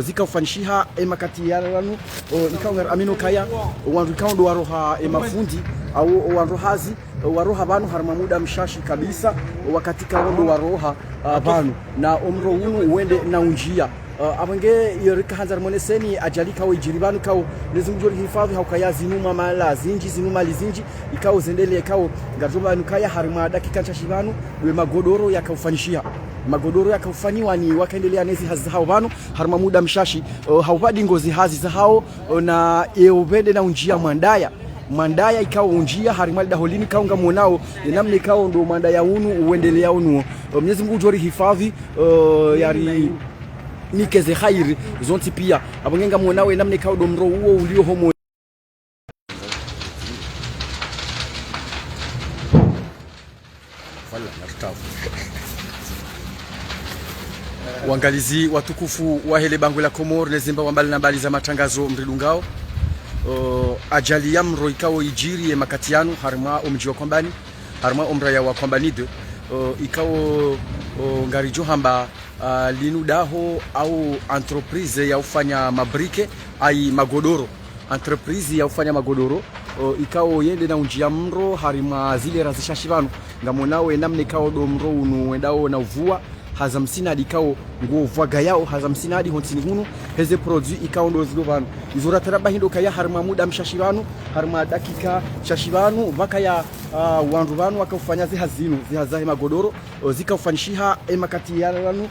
zikaufanishiha emakati yalanu ikaunga amino kaya wandu ikaundo waroha emafundi au wanrohazi waroha banu harma muda mshashi kabisa wakati kaundo waroha banu na umro unu uende na unjia abange yorika hanzar moneseni ajali kawo ijiribanu kawo nezumjori hifadhi haukaya zinuma mala zinji zinuma lizinji ikawo zendele kawo ngazoma nukaya harma dakika nchashibanu we magodoro yakaufanishia magodoro yakaufaniwa ni wakaendelea nezi hazi hao banu harma muda mshashi haupadi ngozi hazi za hao na eubende na unjia mandaya ikawo unjia harimali daholini kaunga monao namne ikawo ndo mandaya unu uendelea unu Mwenyezi Mungu jori hifadhi yari nikeze khairi zonti pia abangenga monawe namne kawo domro uo ulio homo Wangalizi watukufu wa hele bangu la Komoro nezimba wambali na mbali za matangazo mridungao ajali ya mro ikawo ijiri makatianu harma umji wa kwambani harma umra ya wa kwambani de ikawo ngarijo hamba linu daho au entreprise ya ufanya mabrike ai magodoro entreprise ya ufanya magodoro ikawo yende na unjia mro harima zile razishashibanu ngamonawe namne ikawo do mro unu wendao na uvua hazamsina dikao nguo vaga yao hazamsina hadi hontini hunu heze produit ikawo ndo zilobanu izora taraba hindo kaya harma muda mshashibanu harma dakika shashibanu vaka ya wandu banu wakafanya zihazinu zihazahe magodoro zikaufanishiha emakati yalanu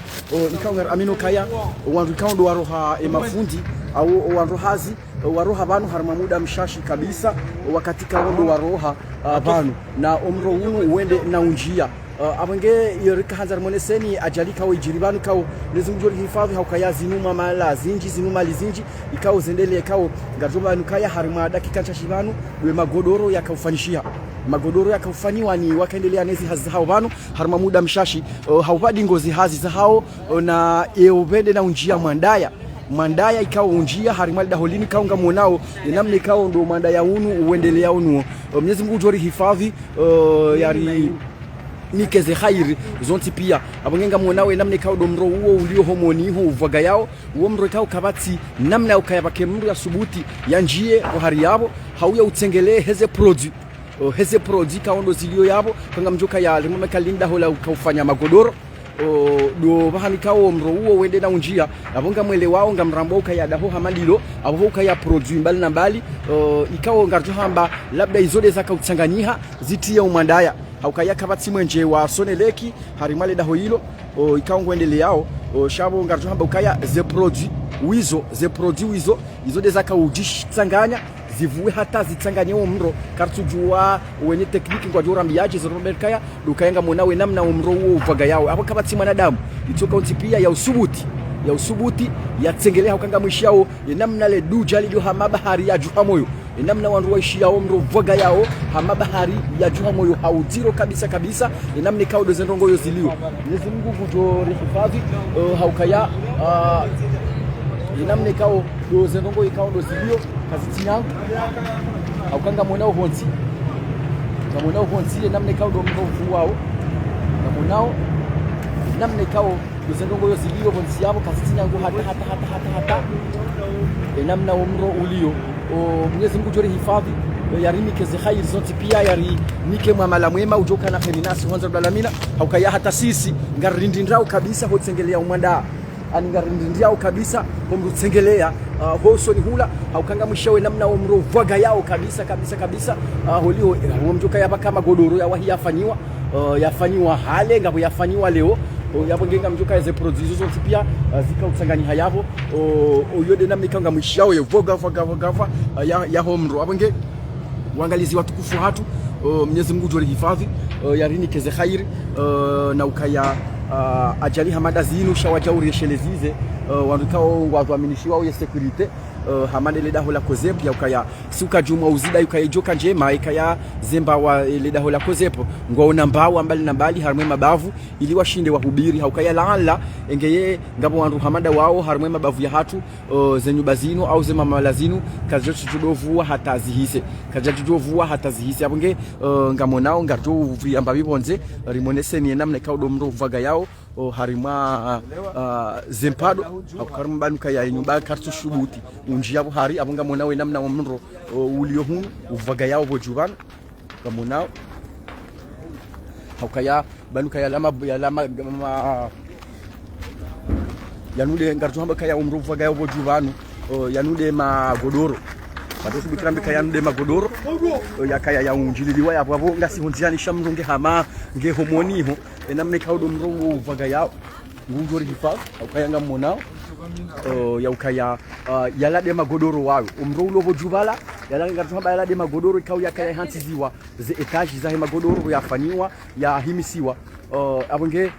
ikawo amino kaya wandu ikawo ndo waroha emafundi au wanrohazi waroha banu harma muda mshashi kabisa wakati kawo ndo waroha banu na umro unu uende na unjia abange yorika hanzar moneseni ajali kawo ijiribanu kawo nezumjori hifadhi haukaya zinuma mala zinji zinuma lizinji ikawo zendele kawo ngazoma nukaya harma dakika nchashibanu we magodoro yakaufanishia magodoro yakaufaniwa ni wakaendelea nezi hazi hao banu harma muda mshashi haupadi ngozi hazi za hao na eubende na unjia mandaya ikawo unjia harimali daholini kaunga monao namne ikawo ndo mandaya unu uendelea unu Mwenyezi Mungu jori hifadhi yari nikeze khairi zonti pia abangenga monawe namne kawo domro uo ulio homoni hu uvaga yao uo mro kawo kabati namna ukayabake mro ya subuti ya njie ohari yabo hauya utengele heze produit kawo ndo zilio yabo kanga mjoka ya limome kalinda hola ukaufanya magodoro do bahani kawo mro uo wende na unjia abonga mwele wao ngamrambo ukayada ho hamalilo abo ukaya produit mbali na mbali ikawo ngarjo hamba labda izode zaka utsanganyiha zitia umandaya haukaya kabati mwenje wa soneleki harimale daho hilo ikawo ngwendele yao shabo ngarjo hamba ukaya ze produit wizo izode zaka ujishanganya zivuwe hata zitsanganye umro kartujua wenye tekniki kwa jora mbiaje zroberkaya dukaenga monawe namna umro uo uvaga yao abo kabati mwanadamu itoka untipia ya usubuti ya tsengelea ukanga mwishao namna le dujali jo hamabahari ya juha moyo namna wandu waishi yao mro uvaga yao hamabahari ya juha moyo hautiro kabisa namna kawo do zendongo yozilio Mwenyezi Mungu kujori hifadhi haukaya namne kawo do zendongo ikawo do zilio kaziti yangu haukanga monao honti kamonao honti namne kawo do mrovu wao kamonao namne kawo do zendongo yozilio honti yabo kaziti yangu hata namna umro ulio Mwenyezi Mungu jori hifadhi yari nikeze khair zonti pia yari nike mwamala mwema ujoka na khairinasi wanza dalamina haukaya hata sisi ngarindindrau kabisa hotsengelea umanda aningarindindrau kabisa homrutsengelea hoso ni hula haukanga mwishawe namna umro vaga yao kabisa holio mjoka yaba kama godoro ya wahi yafanywa hale ngabo yafanywa leo yabongenga mjoka ya ze produits zonti pia zika utsanganya yabo oyode namna kanga mwishawe voga ya homro abonge wangalizi watukufu hatu Mwenyezi Mungu jori hifadhi yarini keze khairi na ukaya ajali hamada zinu shawajauri yeshelezize wandukao wadhaminishiwa ya security hamane leda hola kozep ya ukaya suka juma uzida ukaya joka njema ikaya zemba wa leda hola kozep ngwaona mbao ambali na mbali harmwe mabavu ili washinde wahubiri haukaya laala engeye ngabo wandu hamada wao harmwe mabavu ya hatu zenyu bazino au zema malazinu kaje tudovua hata zihise abonge ngamonao ngarjo uvri ambabi bonze rimonese ni namna kaudo mro vaga yao harima zempado haukarma banuka ya nyumba kartu shubuti unjia hari abunga mona we namna omro ulio hun uvaga yao bojuvan kamunao haukaya banuka ya lama yanude ngartu hamba kaya umru uvaga yao bojuvanu yanude magodoro bato subikrambe kaya yanude magodoro yakaya ya unjililiwa ya bwabo ngasi hunziani shamrunge hama nge homoniho enamne kaudo mrongo uvaga yao ngujori hifa ukayanga monao ya ukaya yalade magodoro wawe umroulo bojuvala yalanga ngartumba yalade magodoro ikau yakaya hantiziwa ze etage za magodoro yafaniwa ya himisiwa abonge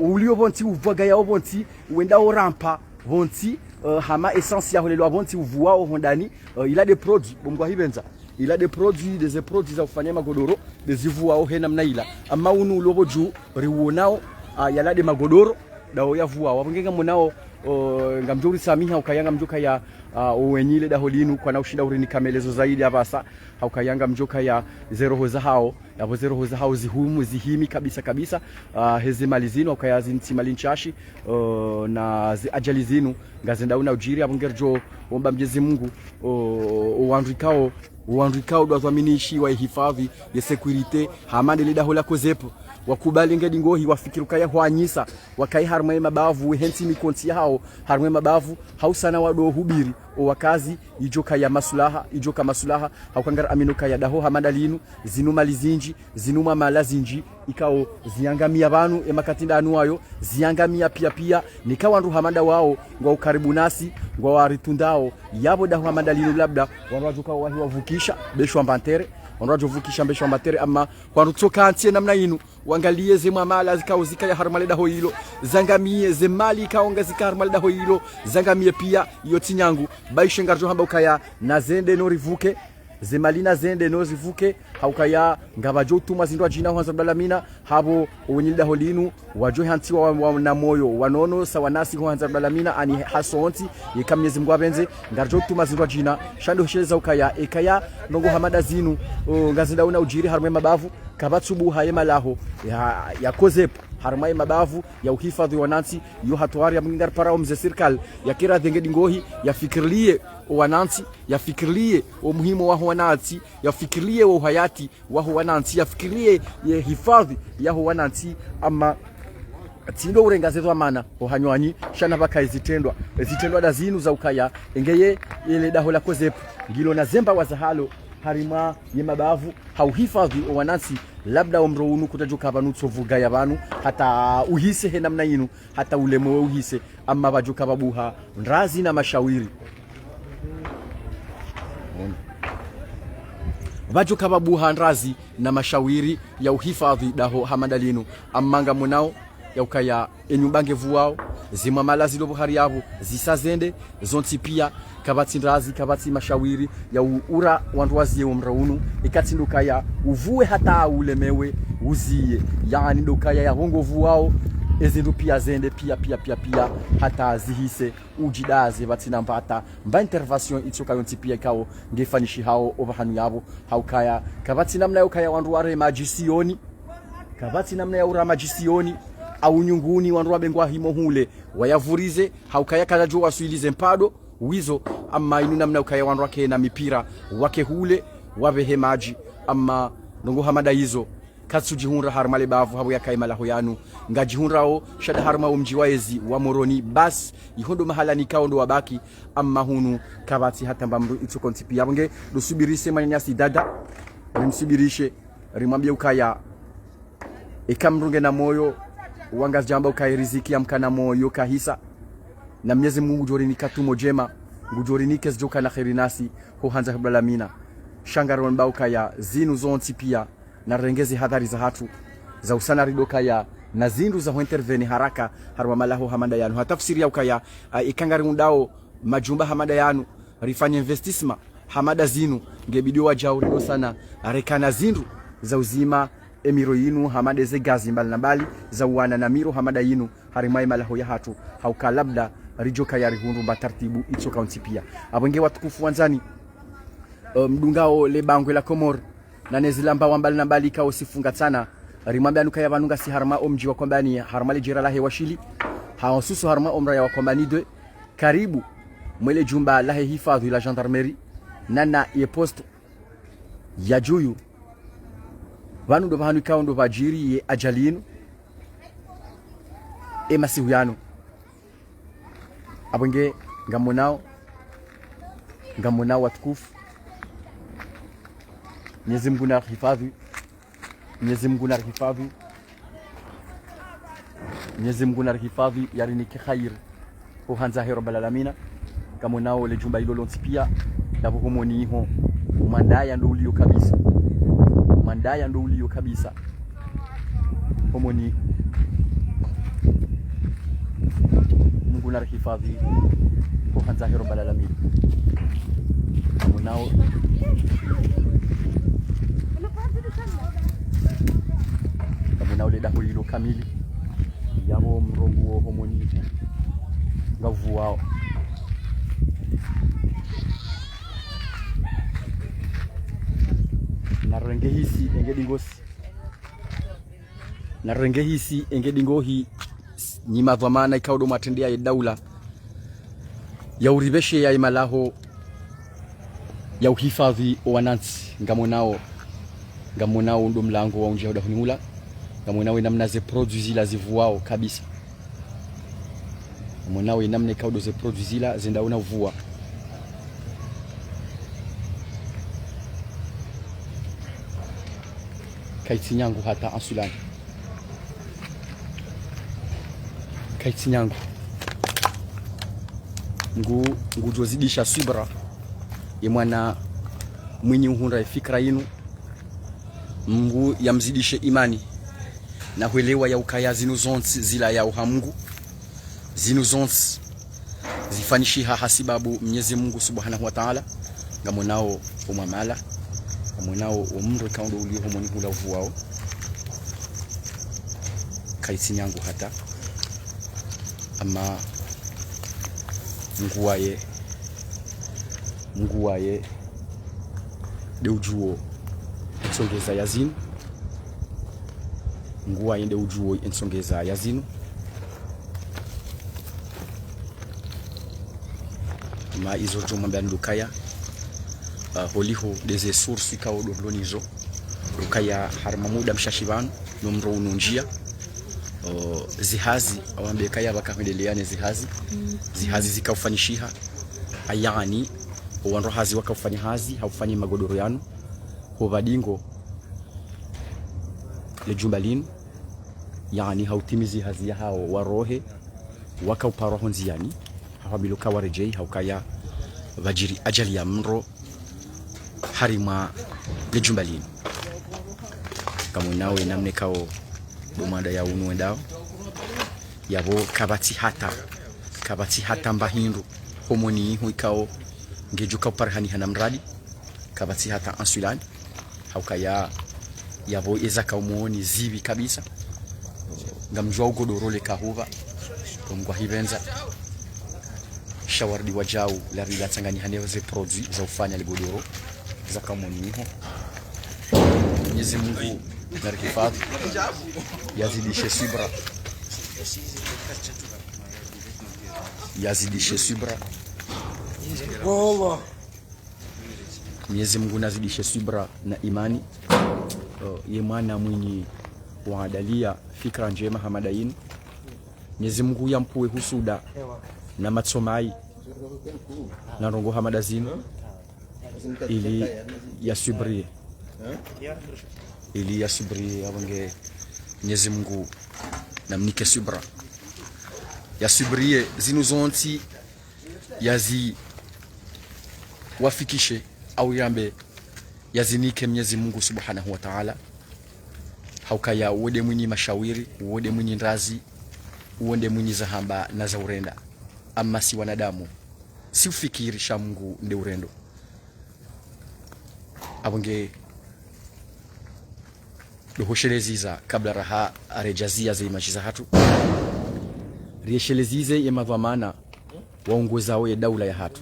ulio bonti uvaga yao bonti wenda orampa bonti hama essence ya holelo bonti uvuao hondani il a des produits bomgwa hibenza il a des produits za kufanya magodoro dezivuao hena mnaila ama unu ulobo juu riwonao yalade magodoro dawo yavua wabongenga monao ngamjuri samiha ukayanga mjoka ya wenyile daholinu kwa na ushinda urini kamelezo zaidi abasa ukayanga mjoka ya zero hoza hao yabo zero hoza hao zihumu zihimi kabisa hezi malizino ukayazi ntimalinchashi na zi ajalizinu ngazenda una ujiri abongerjo omba Mwenyezi Mungu uandrikao dwazaminishi wa hifadhi ya security hamande lida hola kozepo wakubali ngedi ngohi wafikiruka ya hwanyisa wakai harmwe mabavu hensi mikonti hao harmwe mabavu hausana wado hubiri wakazi ijoka masulaha haukangara aminuka ya daho hamadalinu zinuma lizinji zinuma malazinji ikao ziangamia banu emakatinda anuayo ziangamia pia nikawa ndu hamanda wao ngwa ukaribu nasi ngwa waritundao yabo daho hamadalinu labda wanwajuka wahi wavukisha besho ambantere wanwajovukisha besho ambantere ama wanutoka antie namna inu wangalie ze mamala zikao zikaya harmaleda hoilo zangamie ze mali kaonga zika harmaleda hoilo zangamie pia yoti nyangu baishe ngarjo hamba ukaya na zende no rivuke ze malina zende no zivuke haukaya ngabajo tuma zindwa jina hanza balamina habo wenyilda holinu wajo hantiwa na moyo wanono sawanasi hanza balamina ani hasonti yekamyezi mgwabenze ngarjo tuma zindwa jina shando sheza ukaya ekaya nongo hamada zinu ngazinda una ujiri harme mabavu kabatsubu hayema laho ya kozepo harmai mabavu ya uhifadhi wanansi yo hatuari ya mngar para mze serikali ya kira dhengedi ngohi ya fikirlie wanansi ya fikirlie umuhimu wa wanansi ya fikirlie uhayati wa wanansi ya fikirlie ya hifadhi ya wanansi ama tindo urengazezo amana ohanywanyi shana baka izitendwa da zinu za ukaya engeye ile dahola kozepo ngilo na zemba wazahalo harima yemabavu hauhifadhi wanansi labda omrounu kutajuka banutso vuga ya banu hata uhise he namna yinu hata ulemo uhise amma bajuka babuha ndrazi na mashawiri bajuka babuha ndrazi na mashawiri ya uhifadhi daho hamadalinu amanga munao ya ukaya enyumbange vuao zima malazi lobo hari yabo zisazende zonti pia kabati ndrazi kabati mashawiri ya ura wandwazie umraunu ikatinduka ya uvue hata ulemewe uzie yani ndokaya ya hongovu wao ezindu pia zende pia hata zihise ujidaze batina mpata mba intervention itsoka yonti pia kao ngefanishi hao overhanu yabo haukaya kabati namna yokaya wandware majisioni kabati namna ya ura majisioni au nyunguni wanruwa bengwa himo hule wayavurize haukaya kalajo wasuilize mpado wizo ama inu namna ukaya wanruwa ke na mipira wake hule wabehe maji ama nongo hamada hizo katsujihunra harmale bavu habu ya kaimala hoyanu ngajihunrao shada harma umjiwaezi wa moroni bas ihondo mahala nikao ndo wabaki ama hunu kabati hata mbamru itukontipi yabonge dosubirise manyasi dada rimsubirishe rimwambia ukaya ekamrunge na moyo wanga jamba ukayiriziki ya mkana moyo kahisa na Mwenyezi Mungu jorini katumo jema ngujorini kesjoka na khairi nasi ho hanza hablamina shangaron bauka ya zinu zonti pia na rengezi hadhari za hatu za usana ridoka ya na zindu za intervene haraka harwa malaho hamada yanu hatafsiri ya ukaya ikangari undao majumba hamada yanu rifanya investissement hamada zinu ngebidio wajauri sana arekana zindu za uzima emiro yinu hamade ze gazi mbali na mbali za uwana na miro hamada yinu harimai malaho ya hatu hauka labda rijoka ya rihundu mbatartibu itso kaunti pia abonge watukufu wanzani mdungao le bangwe la Komor na nezilamba wambali na mbali kao sifunga sana rimwambia nukaya vanunga si harma omji wa kwamba ni harma le jira lahe washili hawasusu harma omra ya wa kwamba ni de karibu mwele jumba lahe hifadhi la gendarmerie nana ye poste ya juyu vanu ndo vanu ikawo ndo vajiri ye ajalinu masihu yanu abonge ngamonao watukufu Mwenyezi Mungu na hifadhi, Mwenyezi Mungu na hifadhi, Mwenyezi Mungu na hifadhi yarini khair ho hanza hero balalamiina kama nao le jumba hilo lonsi pia na homoni ho mandaya ndo ulio kabisa, mandaya ndo ulio kabisa homoni Mungu na hifadhi ho hanza hero balalamiina kama nao na ule daho hilo kamili yabo mrongo homoni ngavu wao na renge hisi engedingohi nyima dhamana ikaudo matendea ya daula ya uribeshe ya imalaho ya uhifadhi wa wananchi ngamonao ndo mlango wa unjia udahunimula ngamonawe namna ze produits la zivuao kabisa ngamonawe namna ikaudo ze produits la zendaona uvua kaitinyangu hata ansulani kaitinyangu ngujozidisha subra ye mwana mwinyi uhunda fikra yinu Mungu yamzidishe imani na huelewa ya ukaya zinu zonsi zila ya uhamungu zinu zonsi zifanishiha hasibabu Mwenyezi Mungu Subhanahu wa Ta'ala ngamonao umamala ngamonao umru kaundo ulio homoni hula uvuao kaisi nyangu hata ama Mungu waye deujuo ensongeza yazinu nguwa yende ujuo ensongeza yazinu ma izo joma mbya ndukaya holiho deze source ikawo dolonizo lukaya harma muda mshashivanu nomro ununjia zihazi awambe kaya bakamendeleane zihazi zikaufanishiha ayani wanro hazi wakaufanya hazi haufanyi magodoro yanu hovadingo le jumbalin yani hautimizi hazi ya hao warohe wakauparoho nziani hawabiluka warejei haukaya vajiri ajali ya mro harima le jumbalin kama nawe namne kao bomanda ya unu wendao yabo kabati hata mbahindu homoni hu ikao ngejuka parhani hana mradi kabati hata ansulani haukaya yabo ezaka umuoni zivi kabisa ngamjua ugodoro le kahuva ngwa hivenza shawardi wajau la rila tangani hanewa ze produits za ufanya ligodoro za kamoni ho Mwenyezi Mungu na rihifadhi yazidishe subra Mwenyezi Mungu nazidishe subra na imani ye mwana mwinyi waadalia fikra njema hamadain Mwenyezi Mungu yampue husuda na matsomai na rongo hamadazin ili yasubri abange Mwenyezi Mungu namnike subra yasubrie zinu zonti yazi wafikishe au yambe yazinike Mwenyezi Mungu Subhanahu wa Ta'ala haukaya uode mwinyi mashawiri uode mwinyi ndazi uode mwinyi zahamba na za urenda ama si wanadamu si ufikirisha Mungu nde urendo abonge dohosheleziza kabla raha arejazia za imajiza hatu rieshelezize ya madhamana waongozao ya daula ya hatu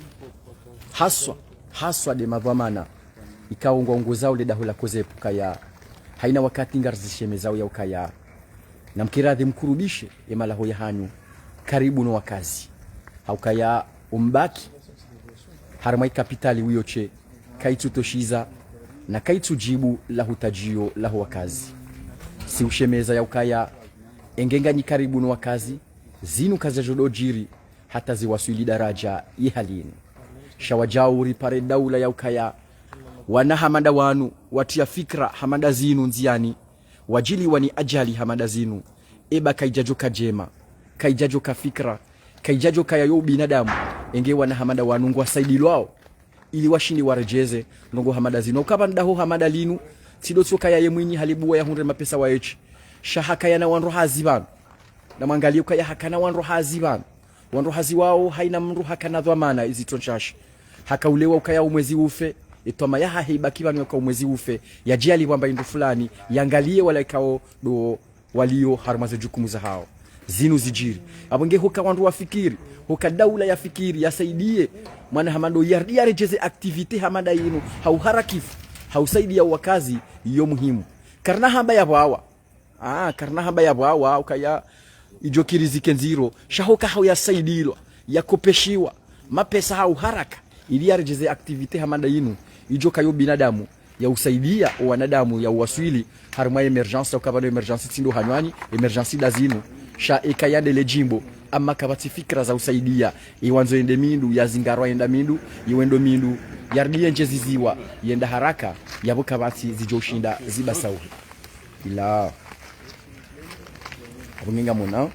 haswa de madhamana ikawa waongozao le daula kozepuka ya haina wakati ngarzisheme zao ya ukaya na mkiradhi mkurubishe emalaho ya hanyu karibu no wakazi haukaya umbaki harmai kapitali wiyoche kaitu toshiza na kaitu jibu la hutajio la wakazi si ushemeza ya ukaya engenganyi karibu no wakazi zinu kazi jodojiri hata ziwaswili daraja yihalini shawajauri pare daula ya ukaya wana hamada wanu watia fikra hamada zinu nziani wajili wani ajali hamada zinu eba kaijajo kajema kaijajo ka fikra kaijajo kaya yo binadamu enge wana hamada wanu ngwa saidilwao ili washini warejeze nongo hamada zinu ukaba ndaho hamada linu sidotso kaya ye mwinyi halibuwa ya hunre mapesa wa echi shahaka yana wanro hazibanu na mangalio kaya hakana wanro hazibanu wanro hazi wao haina mru hakana dhamana izitonchashi hakaulewa ukaya umwezi ufe itoma yaha hibaki banu kwa umwezi ufe yajali kwamba indu fulani yangalie wala ikao do walio harumaze jukumu za hao zinu zijiri abonge hoka wandu wafikiri hoka daula ya fikiri yasaidie mwana hamando yarejeze activity hamada yinu hauharakifu hausaidia wakazi iyo muhimu karna haba ya bawa karna haba ya bawa ukaya ijokirizike nziro shahoka hau yasaidilwa yakopeshiwa mapesa hau haraka ili yarejeze activity hamada yinu ijoka yo binadamu ya usaidia wanadamu ya uwaswili harma emergence ukabano emergence tindo hanywani emergence dazinu sha ekayande le jimbo ama kabati fikra za usaidia iwanzo ende mindu ya zingarwa enda mindu iwendo mindu yardie njeziziwa yenda haraka yabo kabati zijoshinda zibasawu ila abunginga monao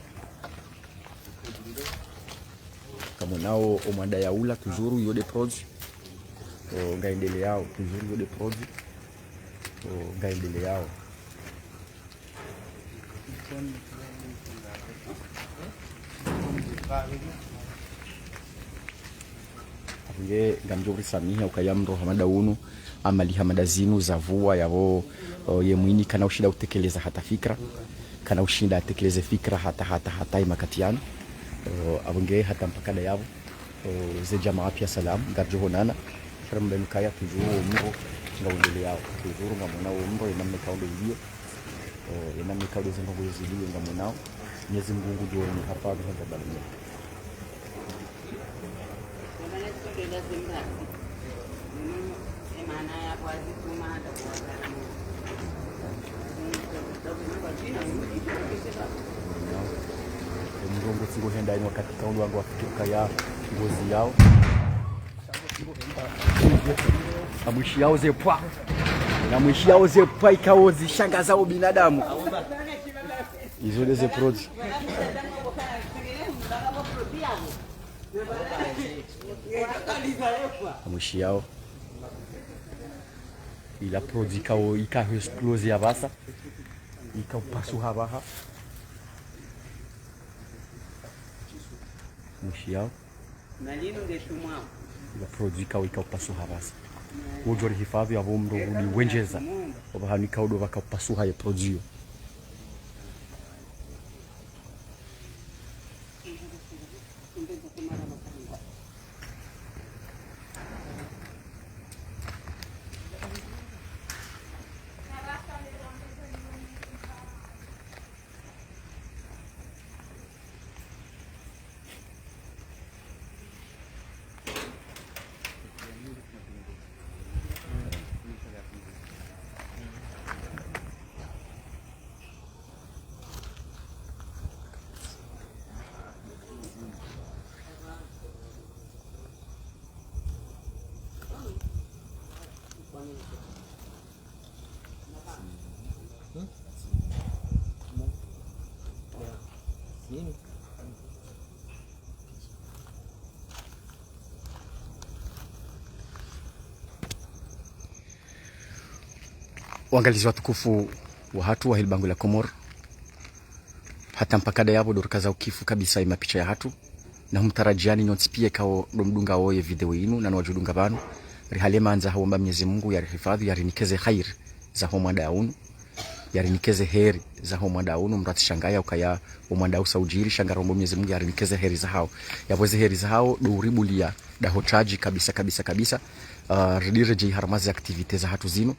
kamonao omwanda ya ula tuzuru yode produce ngaendele yao tuzuru yode produce ngaendele yao Apunge ngamjori samiha ukayamro hamada unu amali hamada zinu zavua yavo yemwini kana ushinda utekeleza hata fikra kana ushinda atekeleze fikra hata imakatiano apunge hata mpakada yavo ze jamaa pia salam ngarjo honana sharambe mkaya tuzuru mro ngaundele yao tuzuru ngamona mro yemame kaundo hiyo yemame kaundo zengo yeziliwe ngamonao Mwenyezi Mungu ndio ni hapa kwa sababu mrongo singo henda ni wakati kaundo wangu afika ya ngozi yao amwishi yao zepwa na mwishi yao zepwa ikaozi shanga zao binadamu izo des produits amwishi yao ila produit kao ika explose ya basa ika pasu habaha mwishi yao na lino ngetumwa ila produit kao ika pasu habasa wojori hifadhi ya bomro ni wenjeza obahani kaudo bakapasu haye produit Waangalizi watukufu wa hatu wa Hilbangu la Komor hata mpakada yabo dorkaza ukifu kabisa ima picha ya hatu na humtarajiani nyotipie kao domdunga oye video inu na nwajudunga banu rihalema anza hawamba Mwenyezi Mungu yarihifadhi yarinikeze khair za homwada yaunu yarinikeze heri za homwada yaunu mrati shangaya ukaya omwada usaujiri shangarombo Mwenyezi Mungu yarinikeze heri za hao yabweze heri za hao douribulia dahochaji kabisa ridire je haramazi activite za hatu zinu